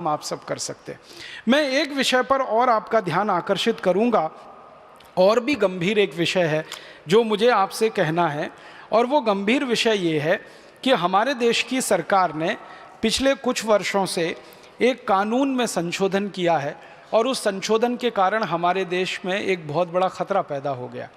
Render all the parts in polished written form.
हम आप सब कर सकते हैं। मैं एक विषय पर और आपका ध्यान आकर्षित करूंगा, और भी गंभीर एक विषय है जो मुझे आपसे कहना है, और वो गंभीर विषय ये है कि हमारे देश की सरकार ने पिछले कुछ वर्षों से एक कानून में संशोधन किया है, और उस संशोधन के कारण हमारे देश में एक बहुत बड़ा खतरा पैदा हो गया।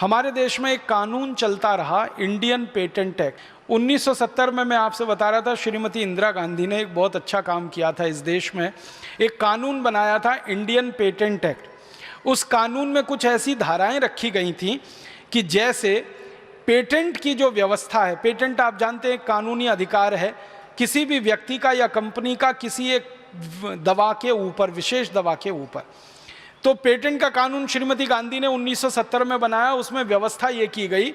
हमारे देश में एक कानून चलता रहा, इंडियन पेटेंट एक्ट। 1970 में मैं आपसे बता रहा था, श्रीमती इंदिरा गांधी ने एक बहुत अच्छा काम किया था। इस देश में एक कानून बनाया था, इंडियन पेटेंट एक्ट। उस कानून में कुछ ऐसी धाराएं रखी गई थीं कि जैसे पेटेंट की जो व्यवस्था है, पेटेंट आप जानते हैं कानूनी अधिकार है किसी भी व्यक्ति का या कंपनी का किसी एक दवा के ऊपर, विशेष दवा के ऊपर। तो पेटेंट का कानून श्रीमती गांधी ने 1970 में बनाया। उसमें व्यवस्था ये की गई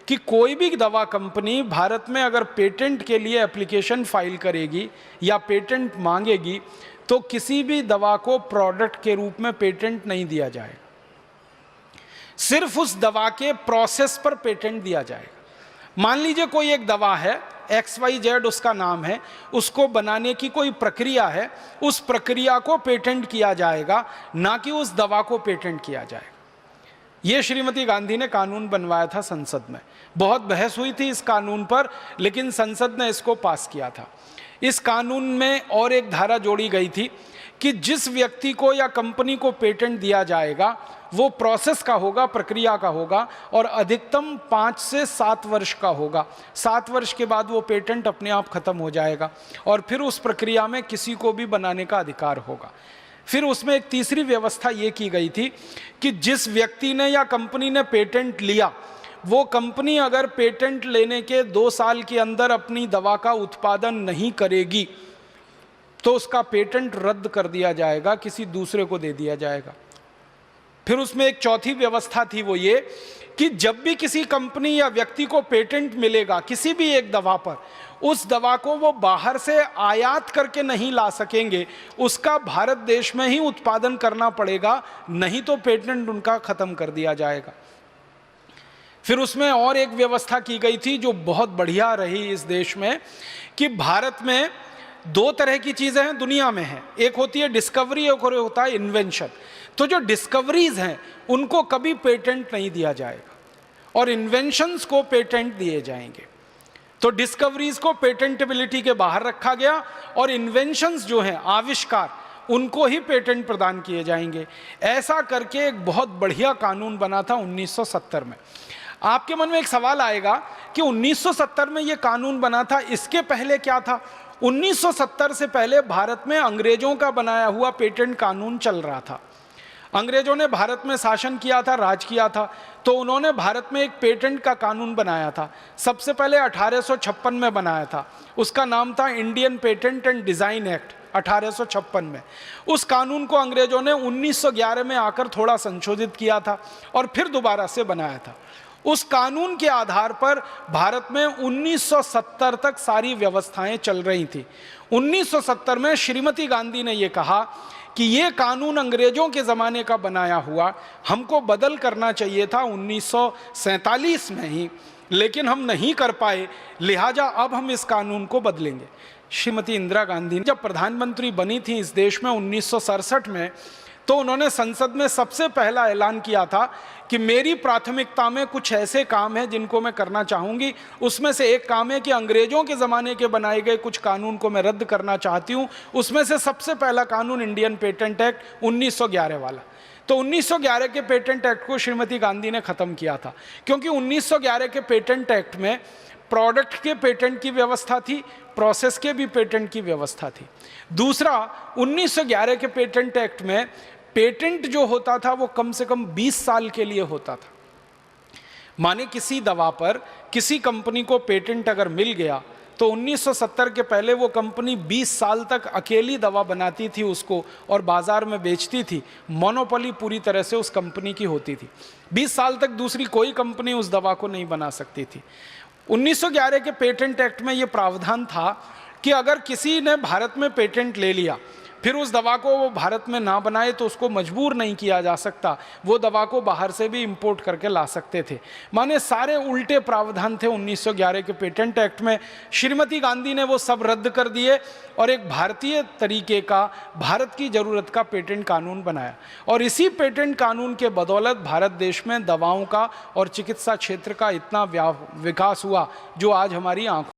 कि कोई भी दवा कंपनी भारत में अगर पेटेंट के लिए एप्लीकेशन फाइल करेगी या पेटेंट मांगेगी तो किसी भी दवा को प्रोडक्ट के रूप में पेटेंट नहीं दिया जाएगा, सिर्फ उस दवा के प्रोसेस पर पेटेंट दिया जाएगा। मान लीजिए कोई एक दवा है, XYZ उसका नाम है, उसको बनाने की कोई प्रक्रिया है, उस प्रक्रिया को पेटेंट किया जाएगा, ना कि उस दवा को पेटेंट किया जाएगा। ये श्रीमती गांधी ने कानून बनवाया था संसद में। बहुत बहस हुई थी इस कानून पर, लेकिन संसद ने इसको पास किया था। इस कानून में और एक धारा जोड़ी गई थी कि जिस व्यक्ति को या कंपनी को पेटेंट दिया जाएगा वो प्रोसेस का होगा, प्रक्रिया का होगा, और अधिकतम 5 से 7 वर्ष का होगा। 7 वर्ष के बाद वो पेटेंट अपने आप खत्म हो जाएगा और फिर उस प्रक्रिया में किसी को भी बनाने का अधिकार होगा। फिर उसमें एक तीसरी व्यवस्था ये की गई थी कि जिस व्यक्ति ने या कंपनी ने पेटेंट लिया, वो कंपनी अगर पेटेंट लेने के 2 साल के अंदर अपनी दवा का उत्पादन नहीं करेगी तो उसका पेटेंट रद्द कर दिया जाएगा, किसी दूसरे को दे दिया जाएगा। फिर उसमें एक चौथी व्यवस्था थी, वो ये कि जब भी किसी कंपनी या व्यक्ति को पेटेंट मिलेगा किसी भी एक दवा पर, उस दवा को वो बाहर से आयात करके नहीं ला सकेंगे, उसका भारत देश में ही उत्पादन करना पड़ेगा, नहीं तो पेटेंट उनका खत्म कर दिया जाएगा। फिर उसमें और एक व्यवस्था की गई थी जो बहुत बढ़िया रही इस देश में, कि भारत में 2 तरह की चीजें हैं दुनिया में हैं, एक होती है डिस्कवरी, एक होता है इन्वेंशन। तो जो डिस्कवरीज हैं उनको कभी पेटेंट नहीं दिया जाएगा और इन्वेंशंस को पेटेंट दिए जाएंगे। तो डिस्कवरीज को पेटेंटेबिलिटी के बाहर रखा गया और इन्वेंशंस जो हैं, आविष्कार, उनको ही पेटेंट प्रदान किए जाएंगे। ऐसा करके एक बहुत बढ़िया कानून बना था 1970 में। आपके मन में एक सवाल आएगा कि 1970 में ये कानून बना था, इसके पहले क्या था? 1970 से पहले भारत में अंग्रेजों का बनाया हुआ पेटेंट कानून चल रहा था। अंग्रेजों ने भारत में शासन किया था, राज किया था, तो उन्होंने भारत में एक पेटेंट का कानून बनाया था। सबसे पहले 1856 में बनाया था, उसका नाम था Indian patent and design act 1856 में। उस कानून को अंग्रेजों ने 1911 में आकर थोड़ा संशोधित किया था और फिर दोबारा से बनाया था। उस कानून के आधार पर भारत में 1970 तक सारी व्यवस्थाएं चल रही थी। 1970 में श्रीमती गांधी ने यह कहा कि ये कानून अंग्रेजों के ज़माने का बनाया हुआ, हमको बदल करना चाहिए था 1947 में ही, लेकिन हम नहीं कर पाए, लिहाजा अब हम इस कानून को बदलेंगे। श्रीमती इंदिरा गांधी जब प्रधानमंत्री बनी थी इस देश में 1967 में, तो उन्होंने संसद में सबसे पहला ऐलान किया था कि मेरी प्राथमिकता में कुछ ऐसे काम हैं जिनको मैं करना चाहूँगी। उसमें से एक काम है कि अंग्रेजों के ज़माने के बनाए गए कुछ कानून को मैं रद्द करना चाहती हूँ। उसमें से सबसे पहला कानून इंडियन पेटेंट एक्ट 1911 वाला। तो 1911 के पेटेंट एक्ट को श्रीमती गांधी ने ख़त्म किया था, क्योंकि 1911 के पेटेंट एक्ट में प्रोडक्ट के पेटेंट की व्यवस्था थी, प्रोसेस के भी पेटेंट की व्यवस्था थी। दूसरा, 1911 के पेटेंट एक्ट में पेटेंट जो होता था वो कम से कम 20 साल के लिए होता था। माने किसी दवा पर किसी कंपनी को पेटेंट अगर मिल गया तो 1970 के पहले वो कंपनी 20 साल तक अकेली दवा बनाती थी उसको और बाजार में बेचती थी। मोनोपोली पूरी तरह से उस कंपनी की होती थी। 20 साल तक दूसरी कोई कंपनी उस दवा को नहीं बना सकती थी। 1911 के पेटेंट एक्ट में ये प्रावधान था कि अगर किसी ने भारत में पेटेंट ले लिया, फिर उस दवा को वो भारत में ना बनाए तो उसको मजबूर नहीं किया जा सकता, वो दवा को बाहर से भी इंपोर्ट करके ला सकते थे। माने सारे उल्टे प्रावधान थे 1911 के पेटेंट एक्ट में। श्रीमती गांधी ने वो सब रद्द कर दिए और एक भारतीय तरीके का, भारत की ज़रूरत का पेटेंट कानून बनाया। और इसी पेटेंट कानून के बदौलत भारत देश में दवाओं का और चिकित्सा क्षेत्र का इतना विकास हुआ जो आज हमारी आंखों